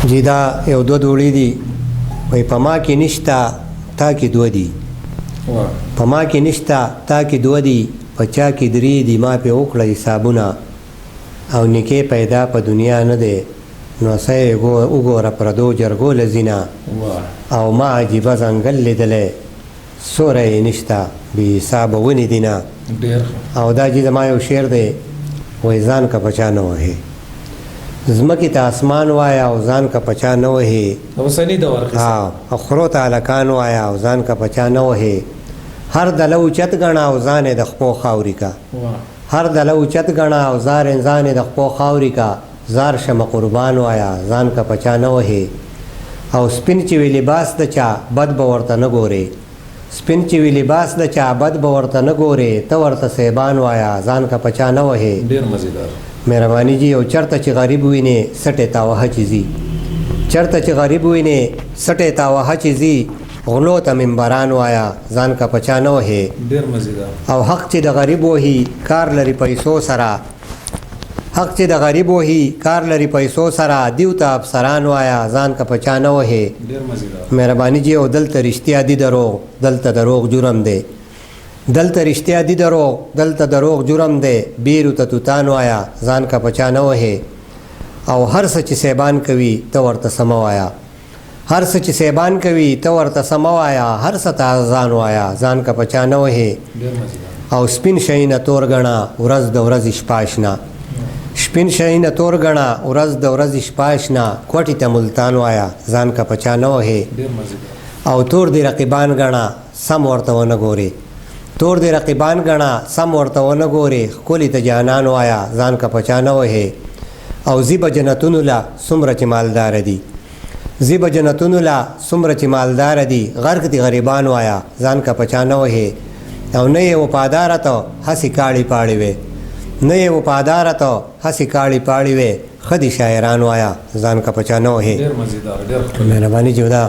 جی دا یو دوه دوړي دي وایي په ما کې نشته تا کې دوه دي په ما کې نشته تا کې دوه دي په چا کې درې دي ما پې وکړه حسابونه او نکې پیدا په دنیا نه دی نو څه وګوره پردو جرګو له ځینه او ما عجیبه ځنګل لیدلی سوری یې نشته بې حسابه ونې دي نه او دا چې زما یو شعر دی وایي ځان که په چا نه وهې ځمکې ته اسمان وایه او ځان که په چا نه وهې او خرو ته هلکان وایه او ځان که په چا نه وهې هر دله اوچت ګڼه او ځان یې د خپو خاوري کا هر دله اوچت ګڼه او ځان یې د خپو خاوري کا زار شمه قربان وایه ځان که په چا نه وهې او سپین چې وي لباس د چا بد به ورته نه ګورې سپین چې وي لباس د چا بد به ورته نه ګورې ته ورته سیبان وایه ځان که په چا نه وهې ډېر مزیدار مهرباني جی او چرته چې غریب وینې سټې ته وهه چې ځي چرته چې غریب وینې سټې ته وهه چې ځي غلو ته منبران وایه ځان که په چا نه وهې ډېر مزیدار او حق چې د غریب وهي کار لري پیسو سره حق چې د غریب وهي کار لري پیسو سره دیو ته افسران وایه ځان که په چا نه وهې ډېر مزیدار مهرباني جی او دلته رښتیا دي دروغ دلته دروغ جرم دی دلته رښتیا دي دروغ دلته دروغ جرم دی بیرو ته توتان وایه ځان که په چا نه وهې او هر څه چې سیبان کوي ته ورته سمه وایه هر څه چې سیبان کوي ته ورته سمه وایه هر څه ته اذان وایه ځان که په چا نه وهې او سپین شی نه تور ګڼه ورځ د ورځې شپه اشنا سپین شی نه تور ګڼه ورځ د ورځې شپه اشنا کوټې ته ملتان وایه ځان که په چا نه وهې او تور دې رقیبان ګڼه سم ورته ونه ګورې تور دې رقیبان ګڼه سم ورته ونه ګورې ښکلي ته جانان وایه ځان که په چا نه وهې او ځي به جنتونو له څومره چې مالداره دي ځي به جنتونو له څومره چې مالداره دي غرق دي غریبان وایه ځان که په چا نه وهې او نه یې وفاداره ته هسې کاړې پاړې وې نه یې وفاداره ته هسې کاړې پاړې وې ښه دي شاعران وایه ځان که په چا نه وهې مهرباني جودا